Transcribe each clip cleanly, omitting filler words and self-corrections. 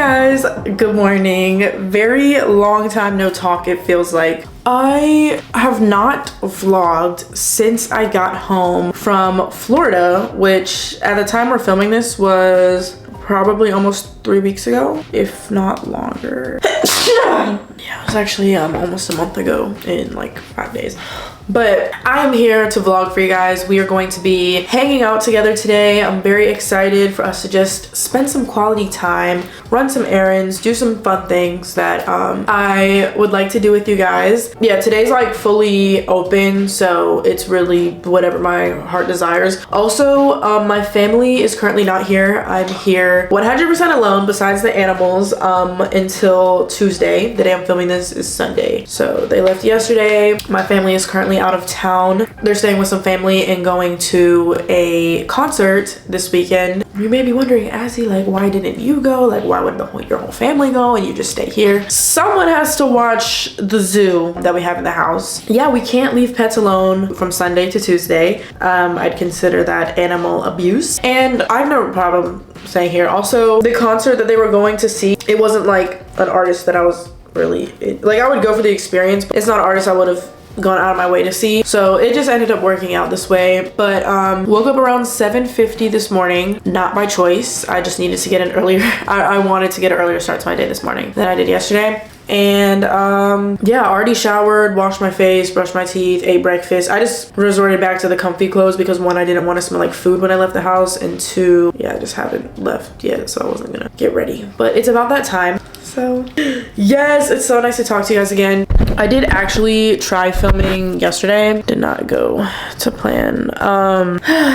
guys, good morning. Very long time no talk, it feels like. I have not vlogged since I got home from Florida, which at the time we're filming this was probably almost 3 weeks ago, if not longer. Yeah, it was actually almost a month ago in like 5 days. But I am here to vlog for you guys. We are going to be hanging out together today. I'm very excited for us to just spend some quality time, run some errands, do some fun things that I would like to do with you guys. Yeah, today's like fully open, so it's really whatever my heart desires. Also, my family is currently not here. I'm here 100% alone besides the animals until Tuesday. The day I'm filming this is Sunday. So they left yesterday. My family is currently out of town. They're staying with some family and going to a concert this weekend. You may be wondering, Azzy, like, why didn't you go? Like, why would your whole family go and you just stay here? Someone has to watch the zoo that we have in the house. Yeah, we can't leave pets alone from Sunday to Tuesday. I'd consider that animal abuse. And I have no problem saying here. Also, the concert that they were going to see, it wasn't like an artist that I was really, like, I would go for the experience, but it's not an artist I would have gone out of my way to see, so it just ended up working out this way. But woke up around 7:50 this morning, not by choice. I just needed to get an earlier I wanted to get an earlier start to my day this morning than I did yesterday. And yeah, already showered, washed my face, brushed my teeth, ate breakfast. I just resorted back to the comfy clothes because one, I didn't want to smell like food when I left the house, and two, yeah, I just haven't left yet, so I wasn't gonna get ready. But it's about that time. So yes, it's so nice to talk to you guys again. I did actually try filming yesterday, did not go to plan.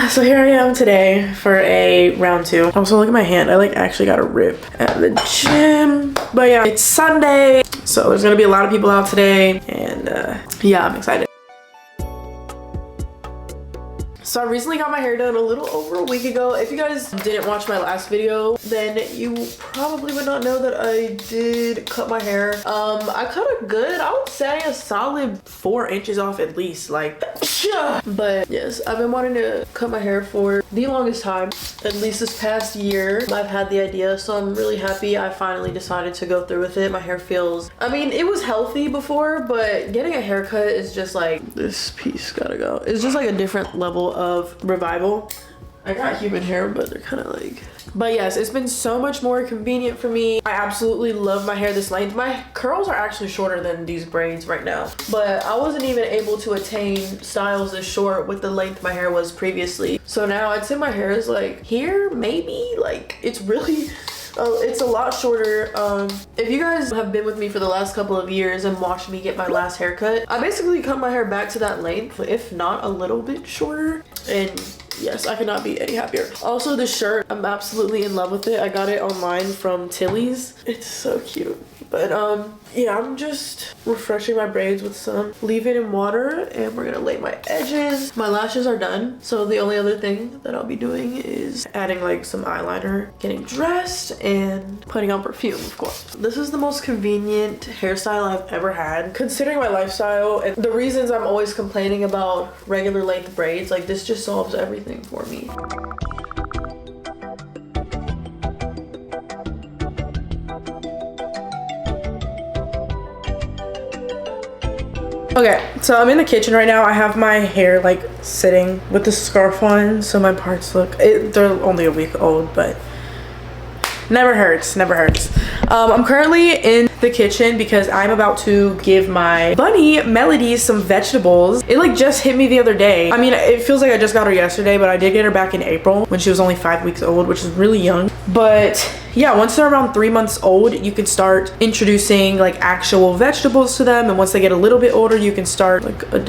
So here I am today for a round two. Also, look at my hand. I like actually got a rip at the gym. But yeah, it's Sunday, so there's gonna be a lot of people out today, and yeah, I'm excited. So I recently got my hair done a little over a week ago. If you guys didn't watch my last video, then you probably would not know that I did cut my hair. I cut it good. I would say a solid 4 inches off at least, like, but yes, I've been wanting to cut my hair for the longest time, at least this past year. I've had the idea, so I'm really happy I finally decided to go through with it. My hair feels, I mean, it was healthy before, but getting a haircut is just like, this piece gotta go. It's just like a different level of revival. I got human hair, but they're kind of like, but yes, it's been so much more convenient for me. I absolutely love my hair this length. My curls are actually shorter than these braids right now, but I wasn't even able to attain styles this short with the length my hair was previously. So now I'd say my hair is like here, maybe, like, it's really it's a lot shorter. If you guys have been with me for the last couple of years and watched me get my last haircut, I basically cut my hair back to that length, if not a little bit shorter, and yes, I could not be any happier. Also, this shirt, I'm absolutely in love with it. I got it online from Tilly's. It's so cute. But yeah, I'm just refreshing my braids with some leave-in in water, and we're gonna lay my edges. My lashes are done, so the only other thing that I'll be doing is adding like some eyeliner, getting dressed, and putting on perfume, of course. This is the most convenient hairstyle I've ever had, considering my lifestyle and the reasons I'm always complaining about regular length braids. Like, this just solves everything for me. Okay, so I'm in the kitchen right now. I have my hair like sitting with the scarf on, so my parts look, they're only a week old, but never hurts, never hurts. I'm currently in the kitchen because I'm about to give my bunny Melody some vegetables. It like just hit me the other day. I mean, it feels like I just got her yesterday, but I did get her back in April when she was only 5 weeks old, which is really young. But yeah, once they're around 3 months old, you can start introducing like actual vegetables to them. And once they get a little bit older, you can start like a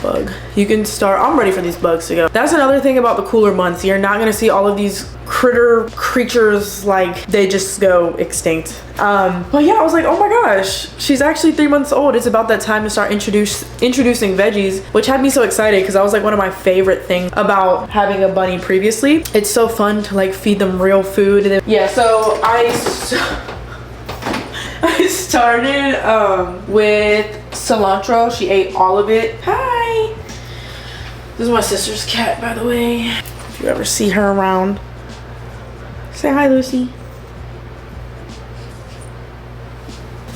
bug. You can start, I'm ready for these bugs to go. That's another thing about the cooler months. You're not gonna see all of these creatures, like, they just go extinct. But yeah, I was like, oh my gosh, she's actually 3 months old. It's about that time to start introducing veggies, which had me so excited because that was like one of my favorite things about having a bunny previously. It's so fun to like feed them real food. And then, yeah, so I started with cilantro. She ate all of it. Hi. This is my sister's cat, by the way, if you ever see her around. Say hi, Lucy.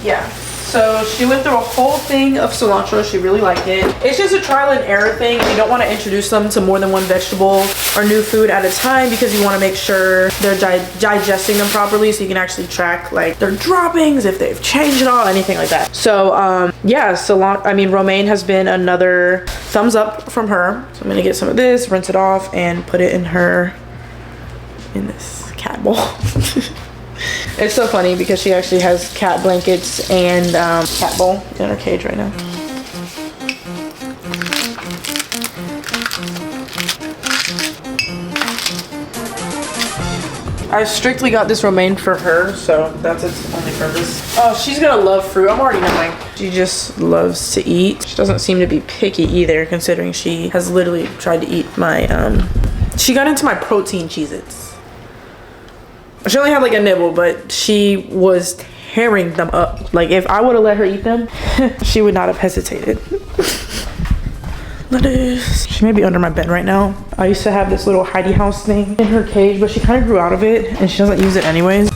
Yeah. So she went through a whole thing of cilantro. She really liked it. It's just a trial and error thing. You don't want to introduce them to more than one vegetable or new food at a time because you want to make sure they're digesting them properly, so you can actually track like their droppings, if they've changed at all, anything like that. So yeah, romaine has been another thumbs up from her. So I'm gonna get some of this, rinse it off, and put it in this cat bowl. It's so funny because she actually has cat blankets and cat bowl in her cage right now. I strictly got this romaine for her, so that's its only purpose. Oh, she's gonna love fruit. I'm already knowing. She just loves to eat. She doesn't seem to be picky either, considering she has literally tried to eat my, she got into my protein Cheez-Its. She only had like a nibble, but she was tearing them up. Like if I would have let her eat them, she would not have hesitated. Lettuce. She may be under my bed right now. I used to have this little hidey house thing in her cage, but she kind of grew out of it and she doesn't use it anyways.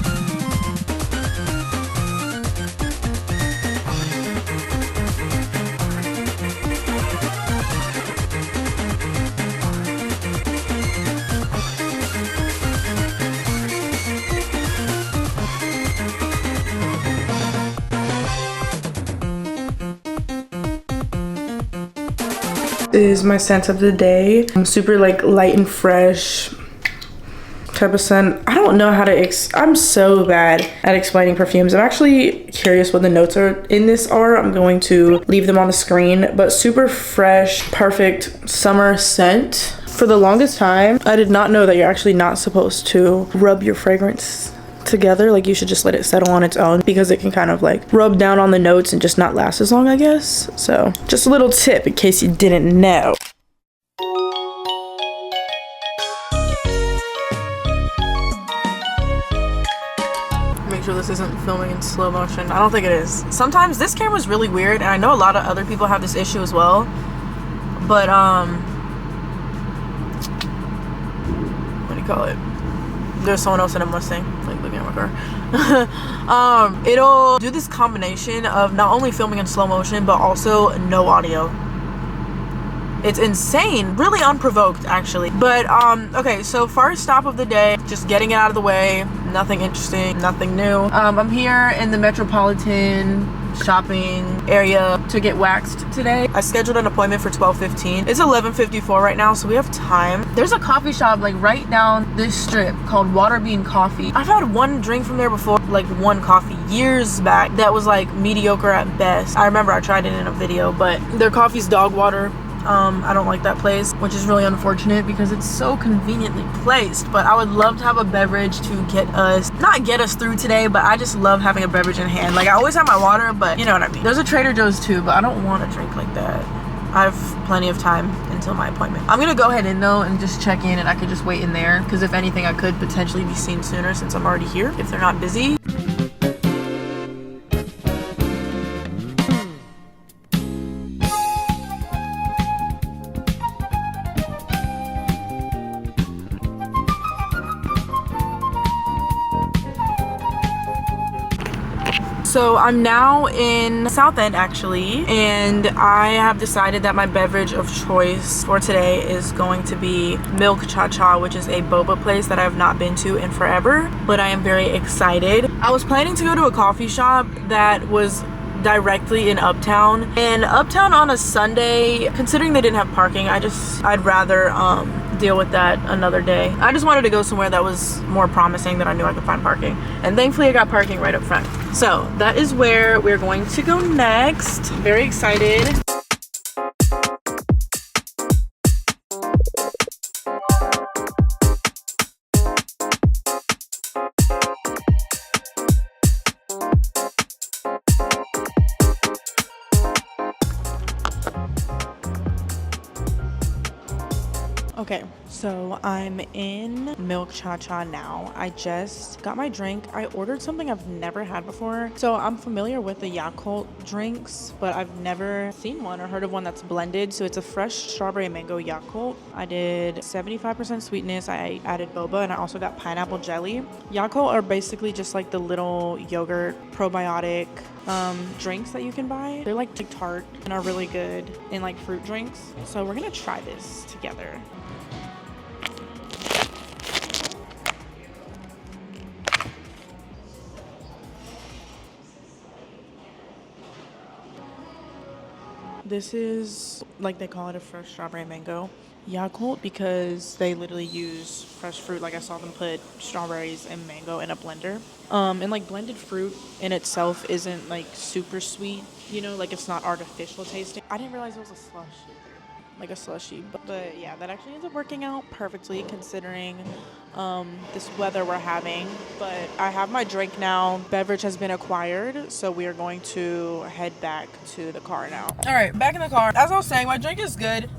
Is my scent of the day. I'm super like light and fresh type of scent. I don't know how to I'm so bad at explaining perfumes. I'm actually curious what the notes are in this are. I'm going to leave them on the screen, but super fresh, perfect summer scent. For the longest time, I did not know that you're actually not supposed to rub your fragrance together. Like you should just let it settle on its own because it can kind of like rub down on the notes and just not last as long, I guess. So just a little tip in case you didn't know. Make sure this isn't filming in slow motion. I don't think it is. Sometimes this camera's really weird, and I know a lot of other people have this issue as well, but what do you call it? There's someone else in a Mustang, like looking at my car. It'll do this combination of not only filming in slow motion, but also no audio. It's insane, really unprovoked actually. But okay, so first stop of the day, just getting it out of the way. Nothing interesting, nothing new. I'm here in the metropolitan shopping area to get waxed today. I scheduled an appointment for 12:15. It's 11:54 right now, so we have time. There's a coffee shop like right down this strip called Water Bean Coffee. I've had one drink from there before, like one coffee years back that was like mediocre at best. I remember I tried it in a video, but their coffee's dog water. I don't like that place, which is really unfortunate because it's so conveniently placed. But I would love to have a beverage to not get us through today, but I just love having a beverage in hand. Like I always have my water, but you know what I mean. There's a Trader Joe's too, but I don't want a drink like that. I have plenty of time until my appointment. I'm gonna go ahead in though and just check in, and I could just wait in there because if anything, I could potentially be seen sooner since I'm already here if they're not busy. So I'm now in South End actually, and I have decided that my beverage of choice for today is going to be Milk Cha Cha, which is a boba place that I have not been to in forever, but I am very excited. I was planning to go to a coffee shop that was directly in Uptown, and Uptown on a Sunday, considering they didn't have parking, I'd rather deal with that another day. I just wanted to go somewhere that was more promising, that I knew I could find parking, and thankfully I got parking right up front. So that is where we're going to go next. Very excited. Okay, so I'm in Milk Cha Cha now. I just got my drink. I ordered something I've never had before. So I'm familiar with the Yakult drinks, but I've never seen one or heard of one that's blended. So it's a fresh strawberry mango Yakult. I did 75% sweetness. I added boba and I also got pineapple jelly. Yakult are basically just like the little yogurt probiotic drinks that you can buy. They're like tart and are really good in like fruit drinks. So we're gonna try this together. This is, like they call it, a fresh strawberry mango Yakult because they literally use fresh fruit. Like I saw them put strawberries and mango in a blender. And like blended fruit in itself isn't like super sweet, you know, like it's not artificial tasting. I didn't realize it was a slush either. Like a slushy, but yeah, that actually ends up working out perfectly considering this weather we're having. But I have my drink now. Beverage has been acquired, so we are going to head back to the car now. All right, back in the car. As I was saying, my drink is good.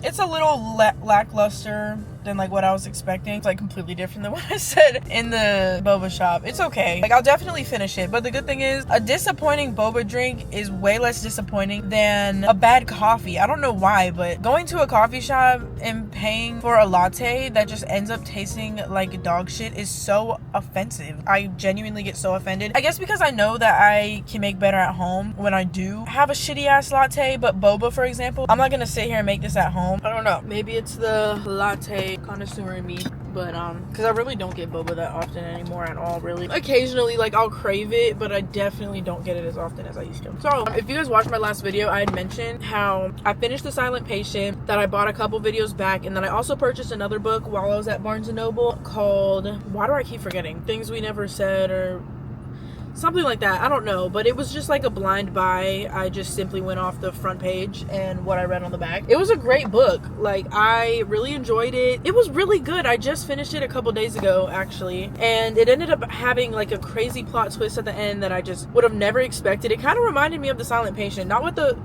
It's a little lackluster than like what I was expecting. It's like completely different than what I said in the boba shop. It's okay. Like I'll definitely finish it. But the good thing is a disappointing boba drink is way less disappointing than a bad coffee. I don't know why, but going to a coffee shop and paying for a latte that just ends up tasting like dog shit is so offensive. I genuinely get so offended. I guess because I know that I can make better at home when I do have a shitty ass latte, but boba, for example, I'm not gonna sit here and make this at home. I don't know. Maybe it's the latte connoisseur in me, but because I really don't get boba that often anymore at all, really. Occasionally, like, I'll crave it, but I definitely don't get it as often as I used to. So if you guys watched my last video, I had mentioned how I finished The Silent Patient, that I bought a couple videos back, and then I also purchased another book while I was at Barnes & Noble called, why do I keep forgetting? Things We Never Said, or something like that. I don't know, but it was just like a blind buy. I just simply went off the front page and what I read on the back. It was a great book. Like, I really enjoyed it. It was really good. I just finished it a couple days ago, actually, and it ended up having like a crazy plot twist at the end that I just would have never expected. It kind of reminded me of The Silent Patient. Not what the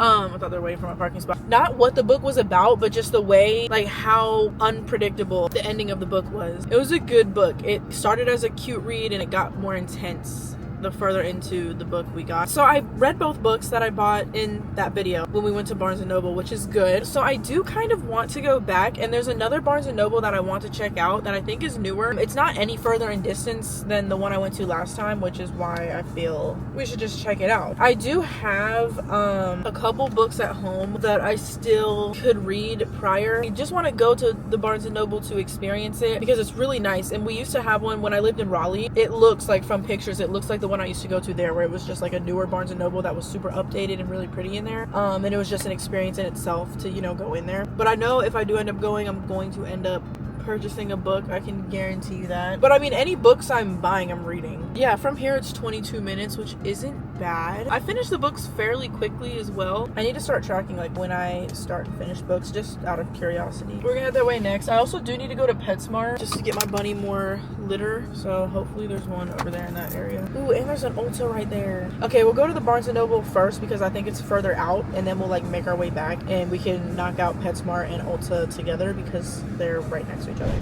I thought they were waiting for my parking spot. Not what the book was about, but just the way, like, how unpredictable the ending of the book was. It was a good book. It started as a cute read and it got more intense the further into the book we got. So I read both books that I bought in that video when we went to Barnes & Noble, which is good. So I do kind of want to go back, and there's another Barnes & Noble that I want to check out that I think is newer. It's not any further in distance than the one I went to last time, which is why I feel we should just check it out. I do have a couple books at home that I still could read prior. I just want to go to the Barnes & Noble to experience it because it's really nice, and we used to have one when I lived in Raleigh. It looks like, from pictures, it looks like the one I used to go to there, where it was just like a newer Barnes & Noble that was super updated and really pretty in there, and it was just an experience in itself to, you know, go in there. But I know if I do end up going, I'm going to end up purchasing a book. I can guarantee you that. But I mean, any books I'm buying, I'm reading. Yeah, from here it's 22 minutes, which isn't bad. I finished the books fairly quickly as well. I need to start tracking like when I start and finish books, just out of curiosity. We're gonna head that way next. I also do need to go to PetSmart just to get my bunny more litter, so hopefully there's one over there in that area. Ooh, and there's an Ulta right there. Okay, we'll go to the Barnes & Noble first because I think it's further out, and then we'll like make our way back and we can knock out PetSmart and Ulta together because they're right next to each other.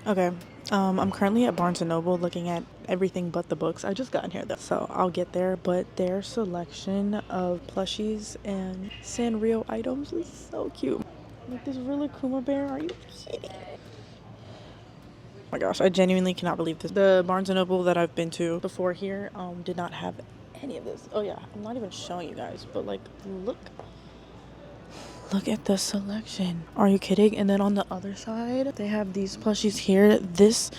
Okay, I'm currently at Barnes & Noble looking at everything but the books. I just got in here though, so I'll get there, but their selection of plushies and Sanrio items is so cute. Like this real Kuma bear, are you kidding? Oh my gosh, I genuinely cannot believe this. The Barnes & Noble that I've been to before here did not have any of this. Oh yeah, I'm not even showing you guys, but like, look at the selection. Are you kidding? And then on the other side, they have these plushies here. This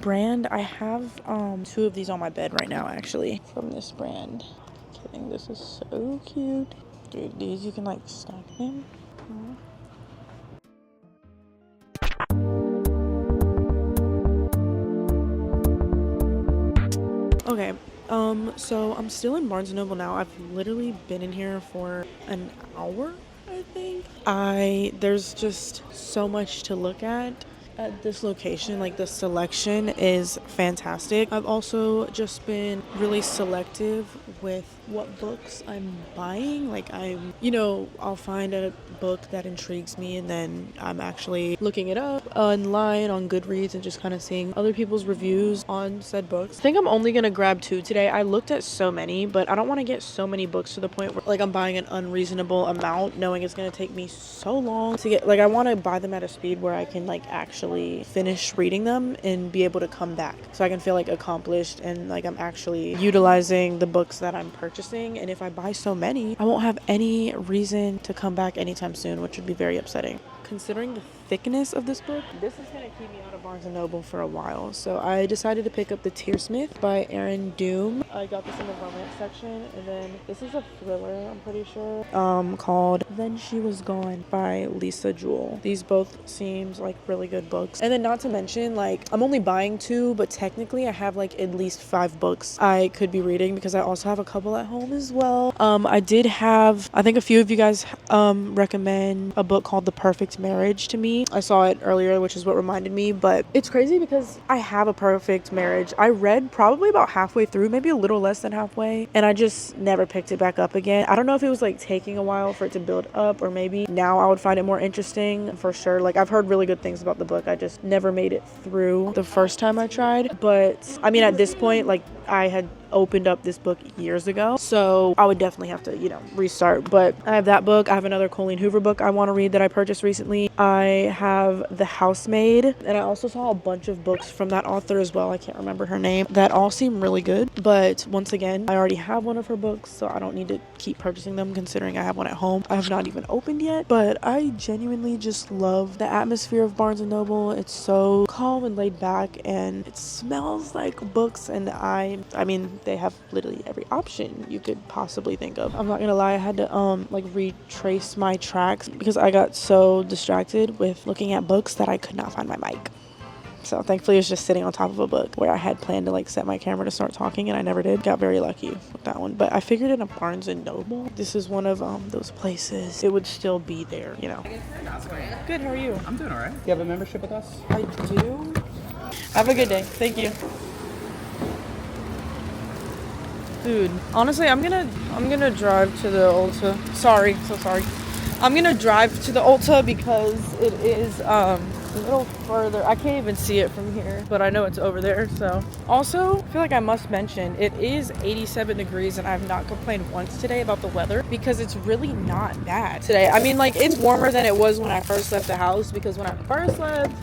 brand, I have 2 of these on my bed right now, actually, from this brand. Kidding, this is so cute. Dude, these you can like stack them. Okay, So I'm still in Barnes & Noble now. I've literally been in here for an hour, I think. There's just so much to look at this location. Like, the selection is fantastic. I've also just been really selective with what books I'm buying. Like, I'll find a book that intrigues me, and then I'm actually looking it up online on Goodreads and just kind of seeing other people's reviews on said books. I think I'm only gonna grab 2 today. I looked at so many, but I don't want to get so many books to the point where, like, I'm buying an unreasonable amount knowing it's gonna take me so long to get, like, I want to buy them at a speed where I can, like, actually finish reading them and be able to come back, so I can feel, like, accomplished and, like, I'm actually utilizing the books that I'm purchasing. And if I buy so many, I won't have any reason to come back anytime soon, which would be very upsetting. Considering the thickness of this book, this is going to keep me out of Barnes & Noble for a while. So I decided to pick up The Tearsmith by Aaron Doom. I got this in the romance section. And then this is a thriller, I'm pretty sure, called Then She Was Gone by Lisa Jewell. These both seems like really good books. And then, not to mention, like, I'm only buying 2, but technically I have like at least 5 books I could be reading because I also have a couple at home as well. I did have, I think a few of you guys recommend a book called The Perfect Marriage to me. I saw it earlier, which is what reminded me, but it's crazy because I have a perfect marriage. I read probably about halfway through, maybe a little less than halfway, and I just never picked it back up again. I don't know if it was like taking a while for it to build up, or maybe now I would find it more interesting for sure. Like, I've heard really good things about the book. I just never made it through the first time I tried. But I mean, at this point, like, I had opened up this book years ago, so I would definitely have to, restart. But I have that book. I have another Colleen Hoover book I want to read that I purchased recently. I have The Housemaid, and I also saw a bunch of books from that author as well. I can't remember her name. That all seem really good, but once again, I already have one of her books, so I don't need to keep purchasing them considering I have one at home. I have not even opened yet, but I genuinely just love the atmosphere of Barnes & Noble. It's so calm and laid back, and it smells like books, and I mean, they have literally every option you could possibly think of. I'm not gonna lie, I had to retrace my tracks because I got so distracted with looking at books that I could not find my mic. So thankfully it's just sitting on top of a book where I had planned to like set my camera to start talking, and I never did. Got very lucky with that one. But I figured in a Barnes & Noble, this is one of those places, it would still be there, Good, how are you? I'm doing alright. You have a membership with us? I do. Have a good day. Thank you. Dude, honestly, I'm gonna drive to the Ulta. Sorry, so sorry. I'm gonna drive to the Ulta because it is a little further. I can't even see it from here, but I know it's over there. So also, I feel like I must mention it is 87 degrees, and I have not complained once today about the weather because it's really not bad today. I mean, like, it's warmer than it was when I first left the house, because when I first left,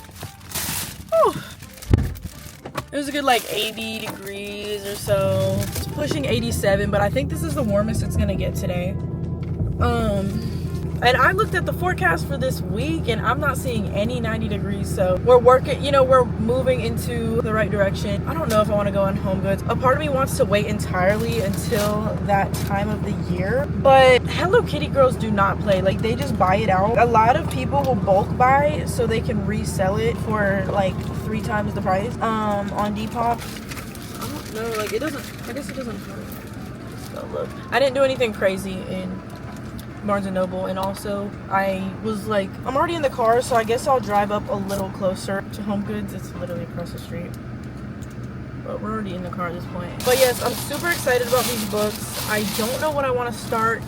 it was a good like 80 degrees or so. It's pushing 87, but I think this is the warmest it's gonna get today. And I looked at the forecast for this week, and I'm not seeing any 90 degrees. So we're working, we're moving into the right direction. I don't know if I want to go on Home Goods. A part of me wants to wait entirely until that time of the year. But Hello Kitty girls do not play. Like, they just buy it out. A lot of people will bulk buy so they can resell it for like 3 times the price on Depop. I don't know. Like, I guess it doesn't hurt. So look, I didn't do anything crazy in Barnes & Noble, and also I was like, I'm already in the car, so I guess I'll drive up a little closer to Home Goods. It's literally across the street, but we're already in the car at this point. But yes, I'm super excited about these books. I don't know what I want to start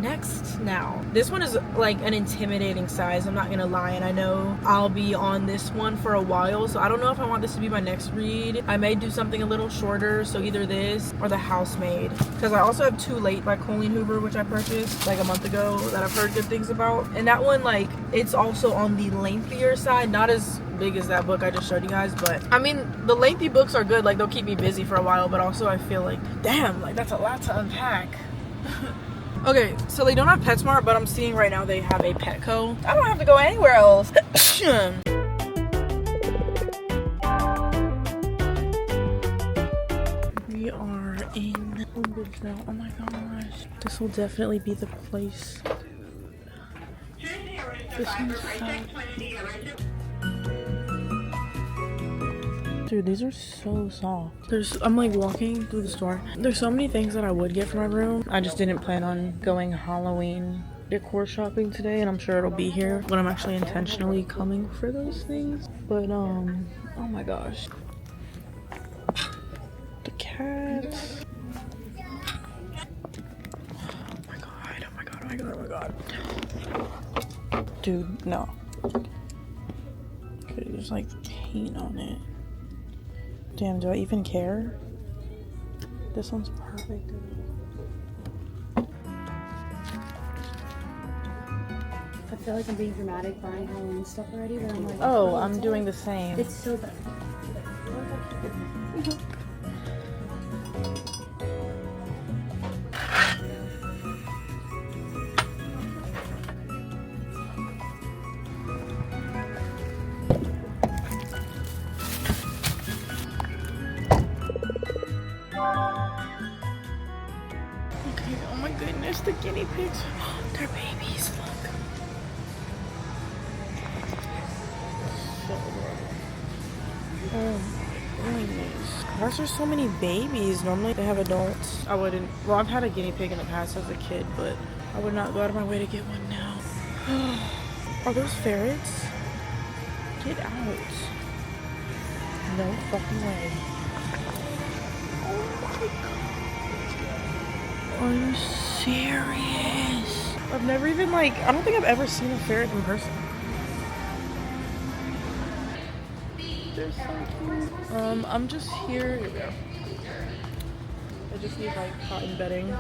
next now. This one is like an intimidating size, I'm not gonna lie, and I know I'll be on this one for a while, so I don't know if I want this to be my next read. I may do something a little shorter, so either this or The Housemaid, because I also have Too Late by Colleen Hoover, which I purchased like a month ago, that I've heard good things about, and that one, like, it's also on the lengthier side, not as big as that book I just showed you guys, but I mean, the lengthy books are good, like they'll keep me busy for a while, but also I feel like, damn, like that's a lot to unpack. Okay, so they don't have PetSmart, but I'm seeing right now they have a Petco. I don't have to go anywhere else. We are in Home Goods now. Oh my gosh. This will definitely be the place. This one's so... Dude, these are so soft. I'm like walking through the store. There's so many things that I would get for my room. I just didn't plan on going Halloween decor shopping today, and I'm sure it'll be here when I'm actually intentionally coming for those things. But oh my gosh. The cats. Oh my god, oh my god, oh my god, oh my god. Dude, no. Okay, there's like paint on it. Damn, do I even care? This one's perfect. I feel like I'm being dramatic buying Halloween stuff already, but I'm like, oh, I'm doing the same. It's so bad. Okay, oh my goodness, the guinea pigs. They're babies, look. So adorable. Oh my goodness. Why are there so many babies? Normally they have adults. I wouldn't, well, I've had a guinea pig in the past as a kid, but I would not go out of my way to get one now. Are those ferrets? Get out. No fucking way. Oh my god. Are you serious? I've never even I don't think I've ever seen a ferret in person. They're so cute. I'm just here we go. I just need cotton bedding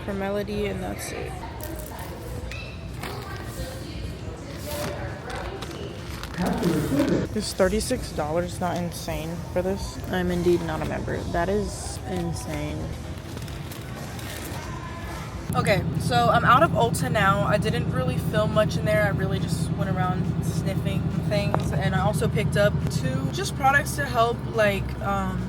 for Melody and that's it. Is $36 not insane for this? I'm indeed not a member. That is insane. Okay, so I'm out of Ulta now. I didn't really film much in there. I really just went around sniffing things, and I also picked up 2 just products to help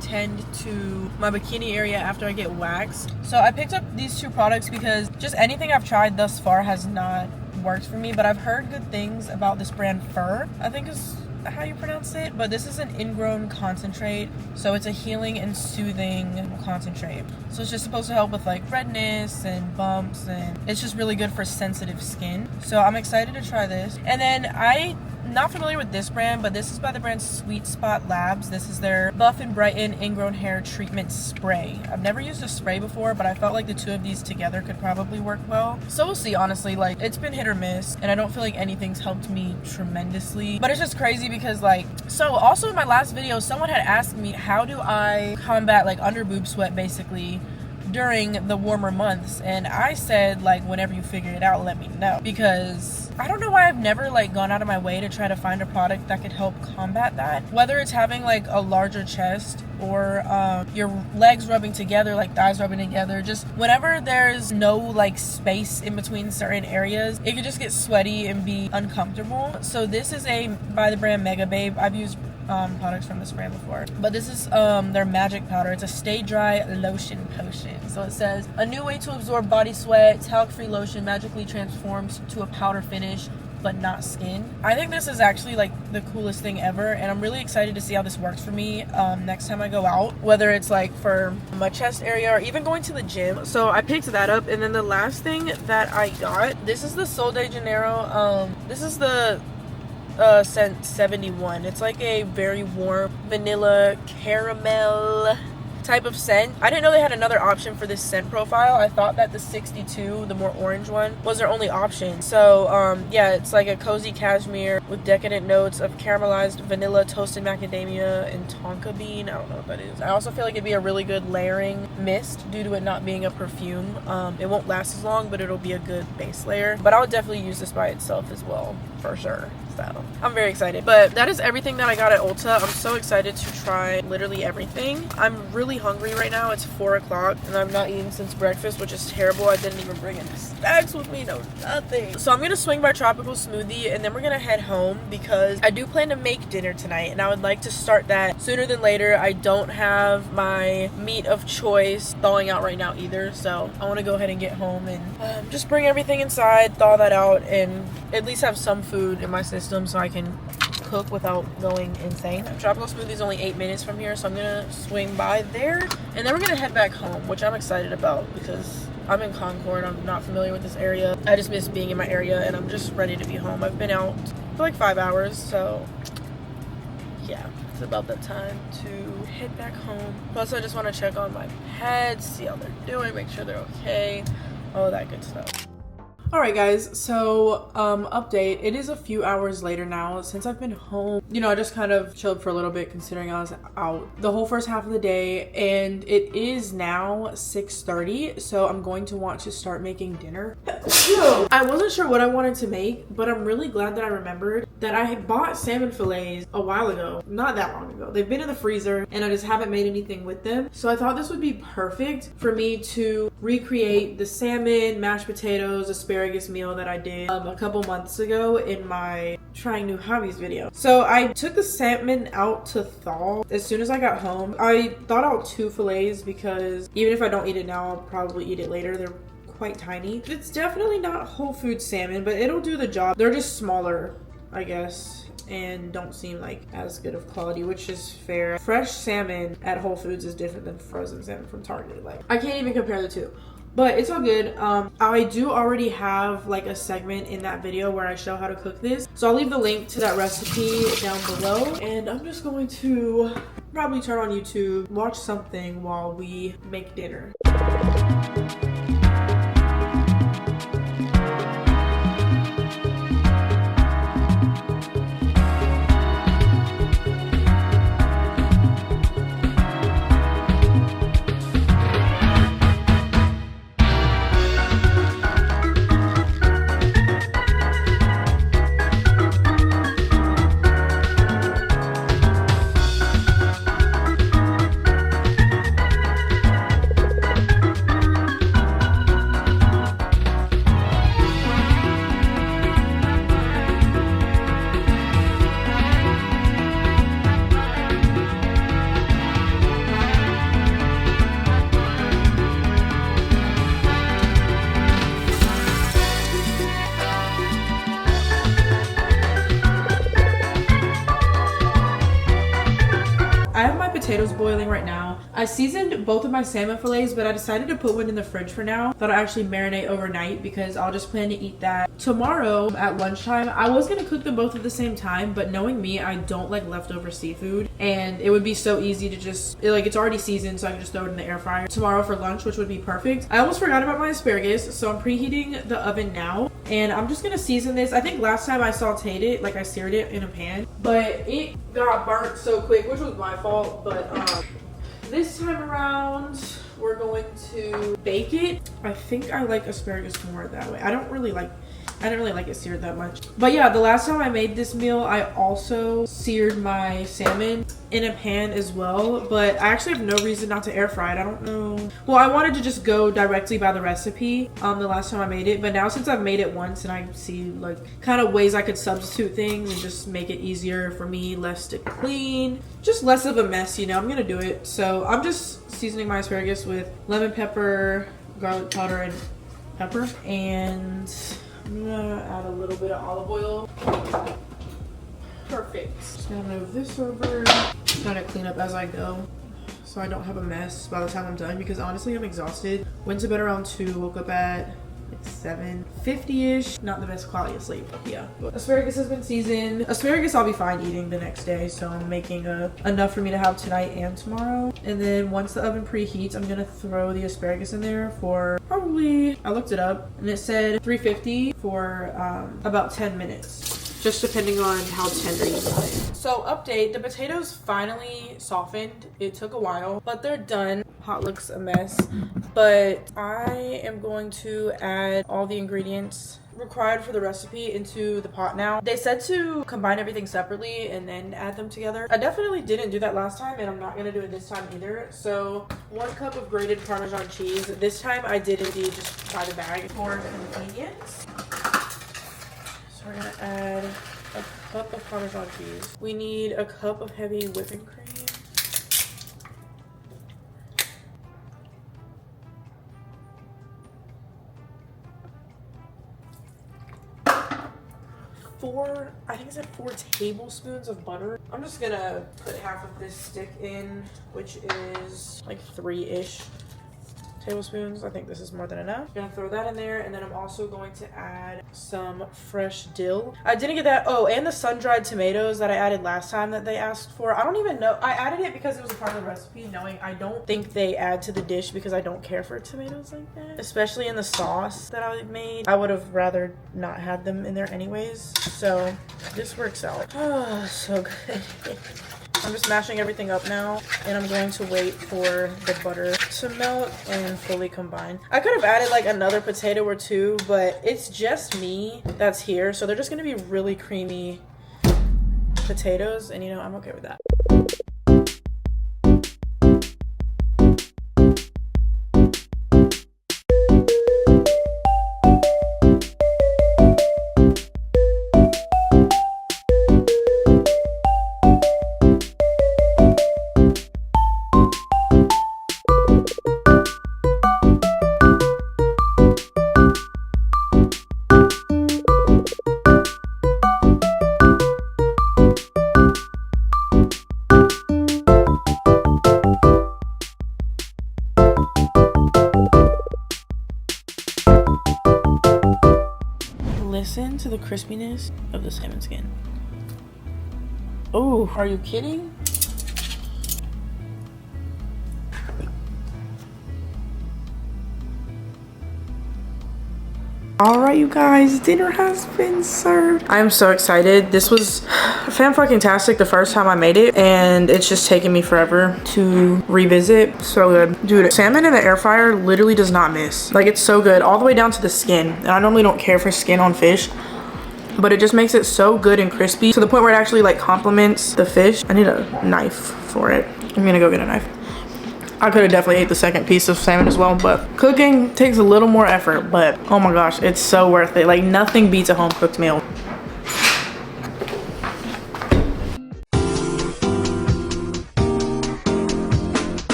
tend to my bikini area after I get waxed. So I picked up these 2 products because just anything I've tried thus far has not worked for me, but I've heard good things about this brand Fur, I think is how you pronounce it, but this is an ingrown concentrate, so it's a healing and soothing concentrate. So it's just supposed to help with redness and bumps, and it's just really good for sensitive skin. So I'm excited to try this. And then I'm not familiar with this brand, but this is by the brand Sweet Spot Labs. This is their Buff and Brighten Ingrown Hair Treatment Spray. I've never used a spray before, but I felt like the 2 of these together could probably work well. So we'll see, honestly. It's been hit or miss, and I don't feel like anything's helped me tremendously. But it's just crazy because so also in my last video, someone had asked me how do I combat under boob sweat basically during the warmer months, and I said whenever you figure it out, let me know, because I don't know why I've never gone out of my way to try to find a product that could help combat that, whether it's having a larger chest or your legs rubbing together, thighs rubbing together. Just whenever there's no space in between certain areas, it could just get sweaty and be uncomfortable. So this is by the brand Mega Babe. I've used products from this brand before, but this is their magic powder. It's a stay dry lotion potion. So it says a new way to absorb body sweat. Talc free lotion magically transforms to a powder finish but not skin. I think this is actually the coolest thing ever, and I'm really excited to see how this works for me next time I go out, whether it's for my chest area or even going to the gym. So I picked that up. And then the last thing that I got, this is the Sol de Janeiro, this is the scent 71. It's a very warm vanilla caramel type of scent. I didn't know they had another option for this scent profile. I thought that the 62, the more orange one, was their only option. So yeah, it's a cozy cashmere with decadent notes of caramelized vanilla, toasted macadamia, and tonka bean. I don't know what that is. I also feel like it'd be a really good layering mist due to it not being a perfume. It won't last as long, but it'll be a good base layer. But I would definitely use this by itself as well, for sure. So I'm very excited. But that is everything that I got at Ulta. I'm so excited to try literally everything. I'm really hungry right now. It's 4 o'clock and I've not eaten since breakfast, which is terrible. I didn't even bring any snacks with me, no nothing. So I'm gonna swing by Tropical Smoothie and then we're gonna head home because I do plan to make dinner tonight and I would like to start that sooner than later. I don't have my meat of choice thawing out right now either, so I want to go ahead and get home and just bring everything inside, thaw that out, and at least have some food in my system so I can cook without going insane. Tropical Smoothie is only 8 minutes from here, so I'm gonna swing by there and then we're gonna head back home, which I'm excited about because I'm in Concord. I'm not familiar with this area. I just miss being in my area and I'm just ready to be home. I've been out for like 5 hours, so yeah, it's about that time to head back home. Plus I just want to check on my pets, see how they're doing, make sure they're okay, all that good stuff. Alright guys, so update. It is a few hours later now since I've been home. You know, I just kind of chilled for a little bit considering I was out the whole first half of the day, and it is now 6:30, so I'm going to want to start making dinner. I wasn't sure what I wanted to make, but I'm really glad that I remembered that I had bought salmon fillets a while ago, not that long ago. They've been in the freezer and I just haven't made anything with them. So I thought this would be perfect for me to recreate the salmon, mashed potatoes, asparagus meal that I did a couple months ago in my trying new hobbies video. So I took the salmon out to thaw as soon as I got home. I thawed out 2 fillets because even if I don't eat it now, I'll probably eat it later. They're quite tiny. It's definitely not Whole Foods salmon, but it'll do the job. They're just smaller, I guess, and don't seem like as good of quality, which is fair. Fresh salmon at Whole Foods is different than frozen salmon from Target. Like, I can't even compare the two. But it's all good. I do already have like a segment in that video where I show how to cook this. So I'll leave the link to that recipe down below. And I'm just going to probably turn on YouTube, watch something while we make dinner. Potatoes boiling right now. I seasoned both of my salmon fillets, but I decided to put one in the fridge for now. Thought I'd actually marinate overnight because I'll just plan to eat that tomorrow at lunchtime. I was gonna cook them both at the same time, but knowing me, I don't like leftover seafood, and it would be so easy to just, it's already seasoned, so I can just throw it in the air fryer tomorrow for lunch, which would be perfect. I almost forgot about my asparagus, so I'm preheating the oven now, and I'm just gonna season this. I think last time I sauteed it, like I seared it in a pan, but it got burnt so quick, which was my fault. But this time around we're going to bake it. I think I like asparagus more that way. I didn't really like it seared that much. But yeah, the last time I made this meal, I also seared my salmon in a pan as well, but I actually have no reason not to air fry it. I don't know. Well, I wanted to just go directly by the recipe the last time I made it, but now since I've made it once and I see like kind of ways I could substitute things and just make it easier for me, less to clean, just less of a mess, you know, I'm gonna do it. So I'm just seasoning my asparagus with lemon pepper, garlic powder, and pepper, and I'm gonna add a little bit of olive oil. Perfect. Just gonna move this over. Trying to clean up as I go so I don't have a mess by the time I'm done, because honestly I'm exhausted. Went to bed around 2, woke up at 7:50-ish. Not the best quality of sleep, yeah. But asparagus has been seasoned. Asparagus I'll be fine eating the next day, so I'm making enough for me to have tonight and tomorrow. And then once the oven preheats, I'm gonna throw the asparagus in there for probably, I looked it up and it said 350 for about 10 minutes, just depending on how tender you want it. So update, the potatoes finally softened. It took a while, but they're done. Pot looks a mess, but I am going to add all the ingredients required for the recipe into the pot now. They said to combine everything separately and then add them together. I definitely didn't do that last time, and I'm not gonna do it this time either. So 1 cup of grated Parmesan cheese. This time I did indeed just buy the bag for convenience. So we're gonna add a cup of Parmesan cheese. We need a cup of heavy whipping cream. I think it said 4 tablespoons of butter. I'm just gonna put half of this stick in, which is like 3-ish tablespoons. I think this is more than enough. I'm gonna throw that in there, and then I'm also going to add some fresh dill. I didn't get that. Oh, and the sun-dried tomatoes that I added last time that they asked for. I don't even know. I added it because it was a part of the recipe, knowing I don't think they add to the dish because I don't care for tomatoes like that, especially in the sauce that I made. I would have rather not had them in there anyways, so this works out. Oh, so good. I'm just mashing everything up now, and I'm going to wait for the butter to melt and fully combine. I could have added like another potato or two, but it's just me that's here, so they're just gonna be really creamy potatoes, and you know, I'm okay with that. Listen to the crispiness of the salmon skin. Oh, are you kidding? All right, you guys, dinner has been served. I am so excited. This was fan-fucking-tastic the first time I made it, and it's just taken me forever to revisit. So good. Dude, salmon in the air fryer literally does not miss. Like, it's so good all the way down to the skin. And I normally don't care for skin on fish, but it just makes it so good and crispy to the point where it actually like complements the fish. I need a knife for it. I'm gonna go get a knife. I could have definitely ate the second piece of salmon as well, but cooking takes a little more effort, but oh my gosh, it's so worth it. Like, nothing beats a home cooked meal.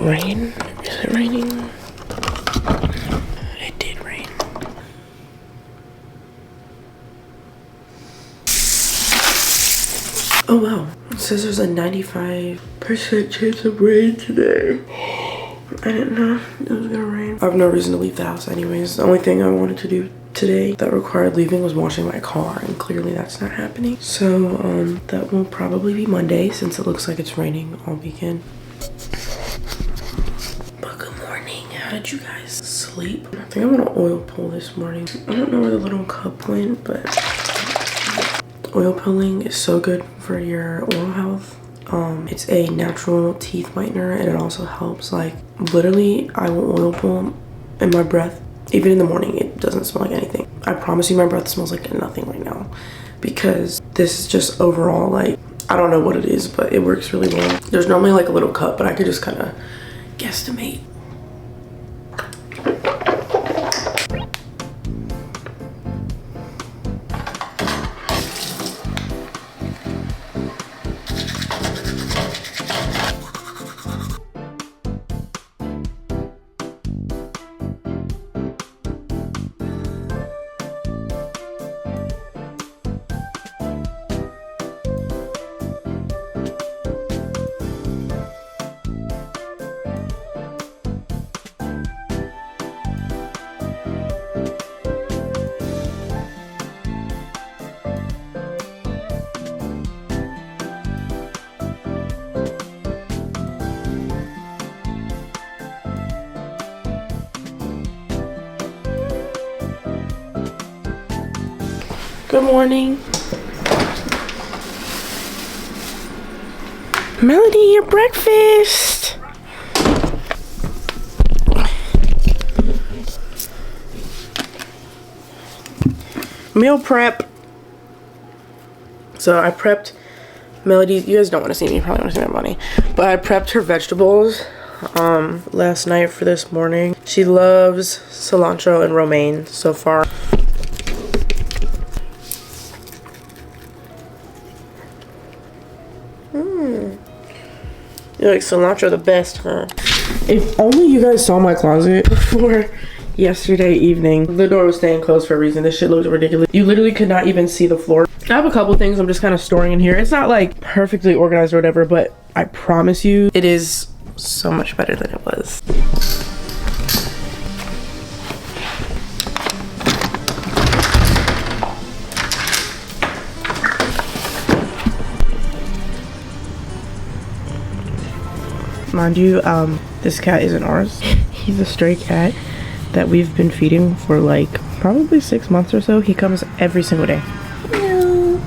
Rain? Is it raining? It did rain. Oh wow. It says there's a 95% chance of rain today. I didn't know it was gonna rain. I have no reason to leave the house anyways. The only thing I wanted to do today that required leaving was washing my car, and clearly that's not happening. So that will probably be Monday since it looks like it's raining all weekend. How did you guys sleep? I think I'm gonna oil pull this morning. I don't know where the little cup went, but oil pulling is so good for your oral health. It's a natural teeth whitener, and it also helps, like, literally I will oil pull and my breath, even in the morning, it doesn't smell like anything. I promise you my breath smells like nothing right now, because this is just overall, like, I don't know what it is, but it works really well. There's normally like a little cup, but I could just kind of guesstimate. Good morning. Melody, your breakfast. Meal prep. So I prepped Melody. You guys don't want to see me. You probably want to see my money. But I prepped her vegetables last night for this morning. She loves cilantro and romaine so far. You like cilantro the best, huh? If only you guys saw my closet before yesterday evening. The door was staying closed for a reason. This shit looked ridiculous. You literally could not even see the floor. I have a couple things I'm just kind of storing in here. It's not like perfectly organized or whatever, but I promise you it is so much better than it was. Mind you, this cat isn't ours. He's a stray cat that we've been feeding for like probably 6 months or so. He comes every single day. Hello.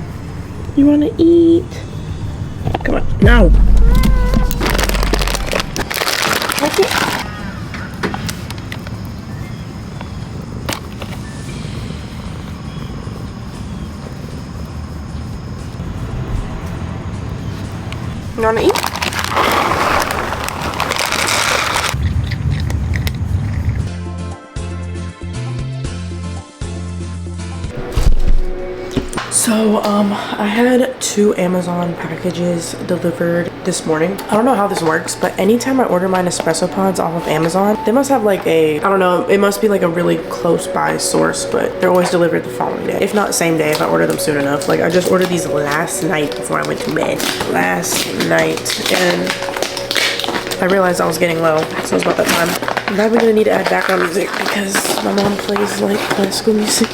You wanna eat? Come on. No. Okay. You wanna eat? So, I had 2 Amazon packages delivered this morning. I don't know how this works, but anytime I order my Nespresso pods off of Amazon, they must have like I don't know, it must be like a really close by source, but they're always delivered the following day. If not same day, if I order them soon enough. Like, I just ordered these last night before I went to bed. Last night, and I realized I was getting low, so it's about that time. I'm probably gonna need to add background music because my mom plays like classical music.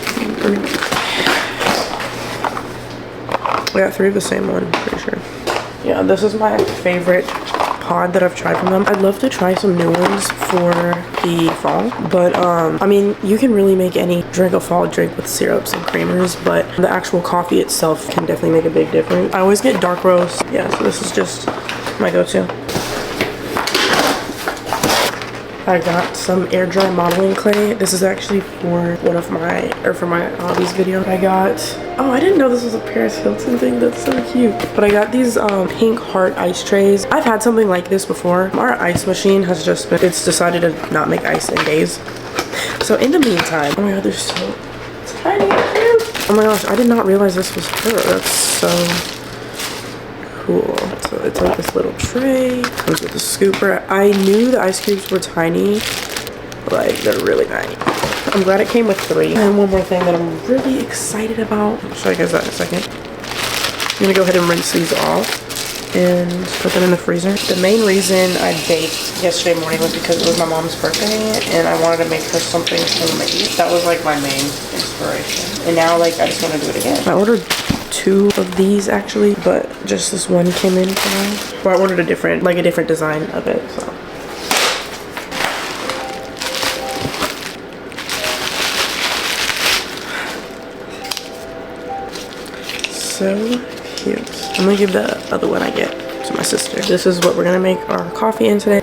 I got 3 of the same one, pretty sure. Yeah, this is my favorite pod that I've tried from them. I'd love to try some new ones for the fall, but I mean, you can really make any drink a fall drink with syrups and creamers, but the actual coffee itself can definitely make a big difference. I always get dark roast. Yeah, so this is just my go-to. I got some air dry modeling clay. This is actually for for my hobbies video. I got, oh, I didn't know this was a Paris Hilton thing. That's so cute. But I got these pink heart ice trays. I've had something like this before. Our ice machine has just been, it's decided to not make ice in days. So in the meantime, oh my god, they're so tiny and cute. Oh my gosh, I did not realize this was her. That's so cool. So it's like this little tray, comes with a scooper. I knew the ice cubes were tiny, like they're really tiny. I'm glad it came with 3. And one more thing that I'm really excited about. I'll show you guys that in a second. I'm gonna go ahead and rinse these off and put them in the freezer. The main reason I baked yesterday morning was because it was my mom's birthday and I wanted to make her something homemade. That was like my main inspiration. And now like I just want to do it again. I ordered 2 of these actually, but just this one came in for now. Well, I ordered a different design of it, so. So cute. I'm gonna give the other one I get to my sister. This is what we're gonna make our coffee in today.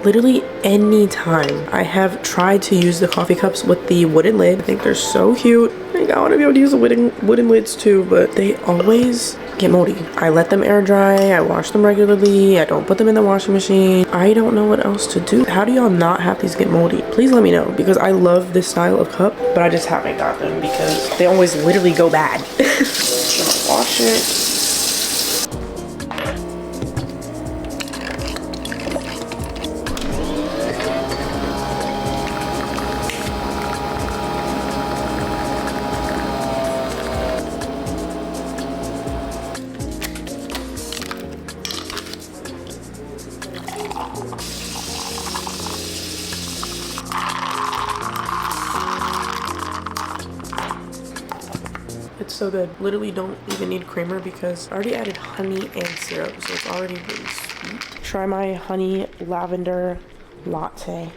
Literally any time I have tried to use the coffee cups with the wooden lid. I think they're so cute. I want to be able to use the wooden lids too, but they always get moldy. I let them air dry. I wash them regularly. I don't put them in the washing machine. I don't know what else to do. How do y'all not have these get moldy? Please let me know, because I love this style of cup, but I just haven't got them because they always literally go bad. Just gonna wash it. It's so good. Literally don't even need creamer because I already added honey and syrup, so it's already really sweet. Try my honey lavender latte.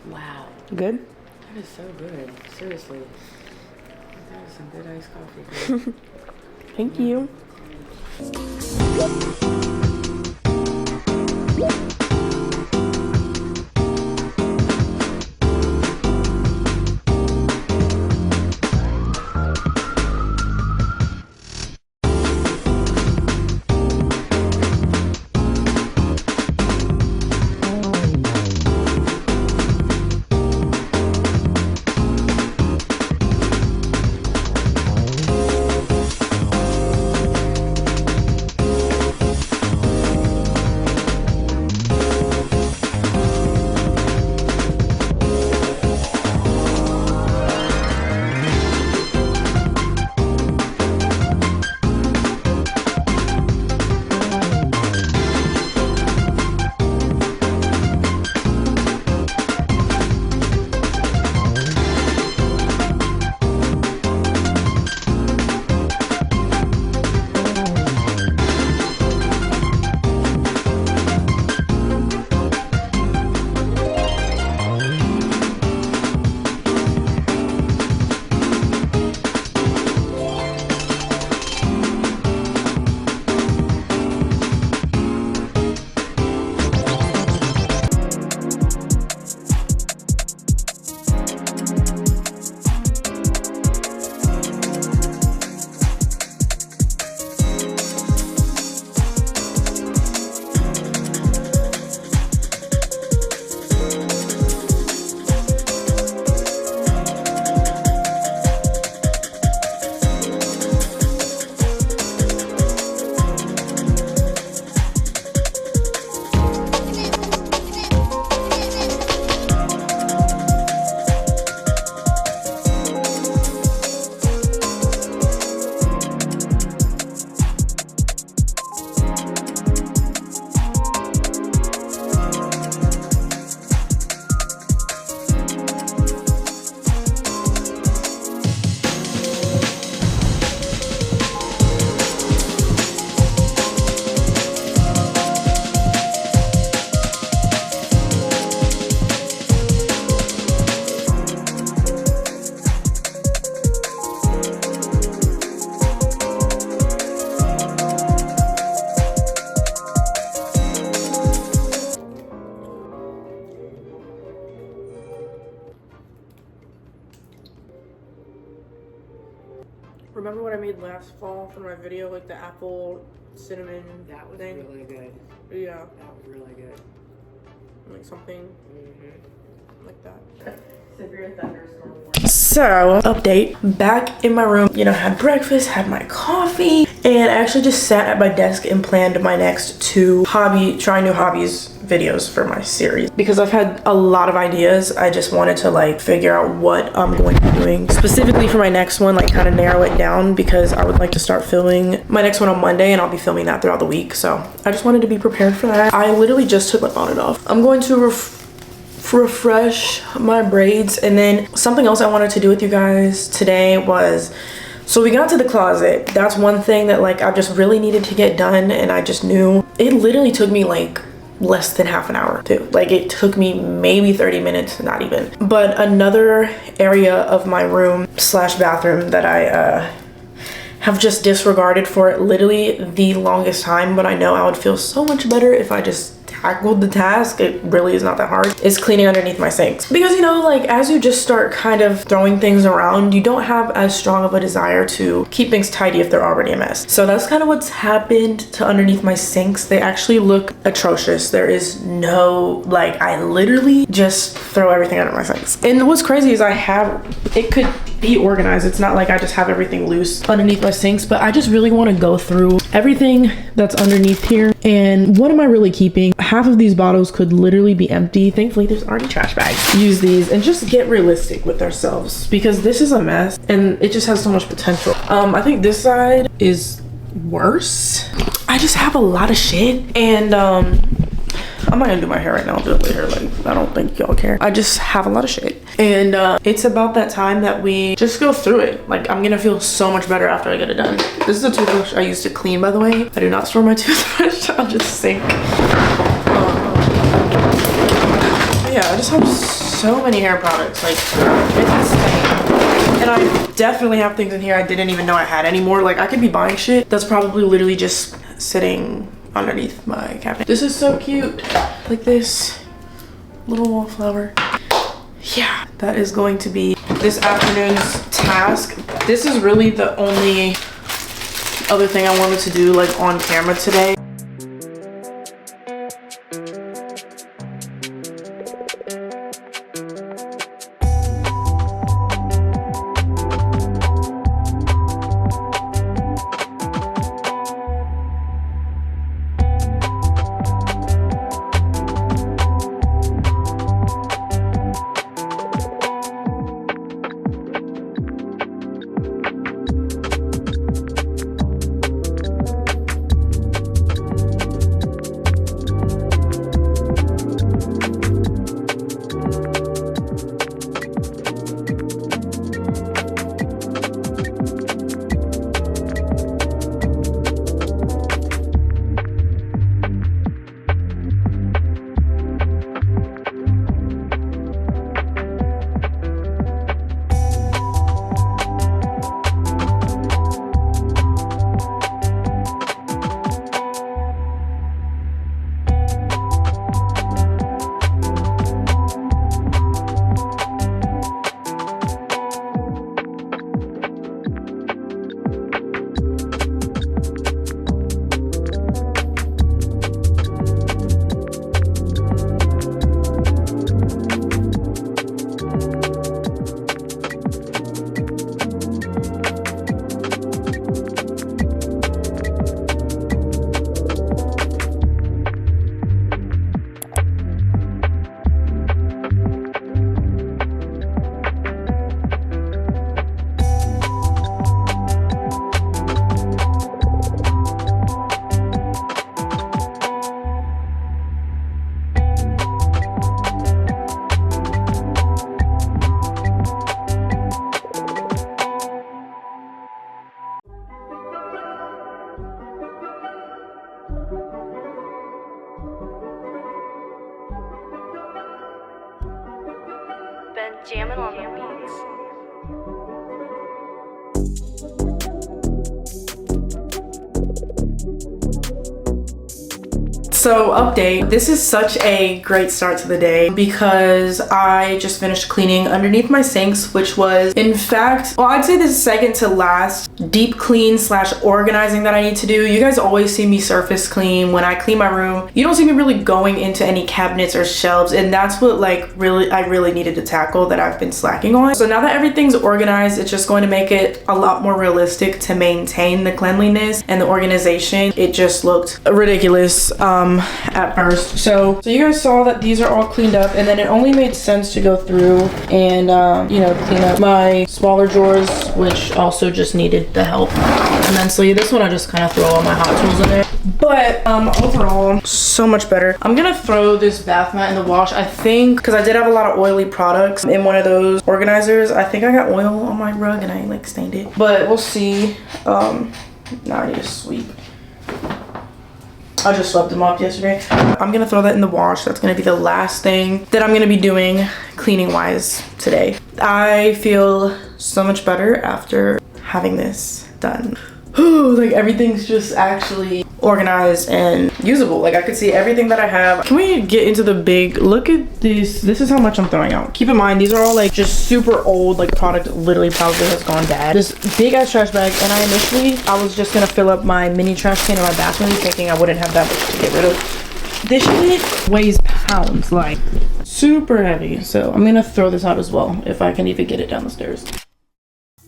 Wow. Good? That is so good. Seriously. That is some good iced coffee. Thank you. Remember what I made last fall for my video, like the apple cinnamon That was thing? really good. Yeah, That was really good. like something like that. Severe thunderstorm. So, update. Back in my room, you know, had breakfast, had my coffee, and I actually just sat at my desk and planned my next try new hobbies videos for my series. Because I've had a lot of ideas, I just wanted to like figure out what I'm going to be doing. Specifically for my next one, like kind of narrow it down because I would like to start filming my next one on Monday and I'll be filming that throughout the week. So I just wanted to be prepared for that. I literally just took my bonnet off. I'm going to refresh my braids, and then something else I wanted to do with you guys today was, so we got to the closet. That's one thing that like I just really needed to get done, and I just knew it literally took me like less than half an hour too. Like it took me maybe 30 minutes, not even. But another area of my room slash bathroom that I have just disregarded for literally the longest time, but I know I would feel so much better if I just tackled the task. It really is not that hard. Is cleaning underneath my sinks. Because, you know, like as you just start kind of throwing things around, you don't have as strong of a desire to keep things tidy if they're already a mess. So that's kind of what's happened to underneath my sinks. They actually look atrocious. There is no, like, I literally just throw everything under my sinks. And what's crazy is it could be organized. It's not like I just have everything loose underneath my sinks, but I just really want to go through everything that's underneath here. And what am I really keeping? Half of these bottles could literally be empty. Thankfully, there's already trash bags. Use these and just get realistic with ourselves because this is a mess and it just has so much potential. I think this side is worse. I just have a lot of shit, and I'm not gonna do my hair right now. I'll do it later. Like, I don't think y'all care. I just have a lot of shit. And it's about that time that we just go through it. Like, I'm gonna feel so much better after I get it done. This is a toothbrush I use to clean, by the way. I do not store my toothbrush. I'll just sink. Yeah, I just have so many hair products. Like, it's insane. And I definitely have things in here I didn't even know I had anymore. Like, I could be buying shit that's probably literally just sitting underneath my cabinet. This is so cute. Like this little wallflower. Yeah, that is going to be this afternoon's task. This is really the only other thing I wanted to do like on camera today. Been jamming on the beats. So update, this is such a great start to the day because I just finished cleaning underneath my sinks, which was in fact, well, I'd say the second to last deep clean slash organizing that I need to do. You guys always see me surface clean when I clean my room. You don't see me really going into any cabinets or shelves, and that's what like I really needed to tackle that I've been slacking on. So now that everything's organized, it's just going to make it a lot more realistic to maintain the cleanliness and the organization. It just looked ridiculous at first. So you guys saw that these are all cleaned up, and then it only made sense to go through and you know, clean up my smaller drawers, which also just needed the help immensely. This one I just kind of throw all my hot tools in there, but overall so much better. I'm gonna throw this bath mat in the wash, I think, because I did have a lot of oily products in one of those organizers. I think I got oil on my rug and I like stained it, but we'll see. Now I need to sweep. I just swept them off yesterday. I'm gonna throw that in the wash. That's gonna be the last thing that I'm gonna be doing cleaning wise today. I feel so much better after having this done. Like everything's just actually organized and usable. Like I could see everything that I have. Can we get into the big, look at this. This is how much I'm throwing out. Keep in mind, these are all like just super old, like product that literally probably has gone bad. This big ass trash bag, and I was just gonna fill up my mini trash can in my bathroom thinking I wouldn't have that much to get rid of. This shit weighs pounds, like super heavy. So I'm gonna throw this out as well if I can even get it down the stairs.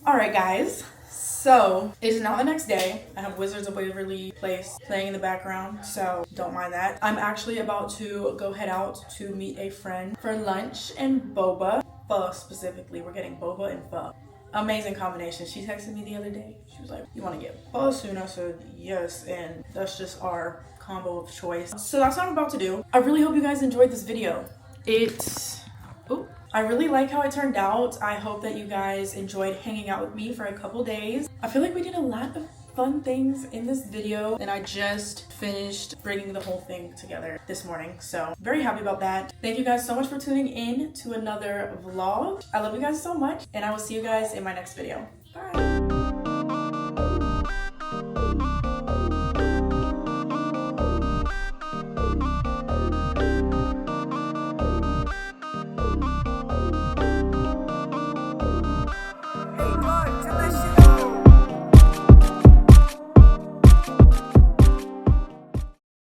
All right, guys. So it is now the next day. I have Wizards of Waverly Place playing in the background, so don't mind that. I'm actually about to go head out to meet a friend for lunch and boba. Pho specifically. We're getting boba and pho. Amazing combination. She texted me the other day. She was like, you want to get pho soon? I said yes, and that's just our combo of choice. So that's what I'm about to do. I really hope you guys enjoyed this video. I really like how it turned out. I hope that you guys enjoyed hanging out with me for a couple days. I feel like we did a lot of fun things in this video, and I just finished bringing the whole thing together this morning. So very happy about that. Thank you guys so much for tuning in to another vlog. I love you guys so much, and I will see you guys in my next video. Bye.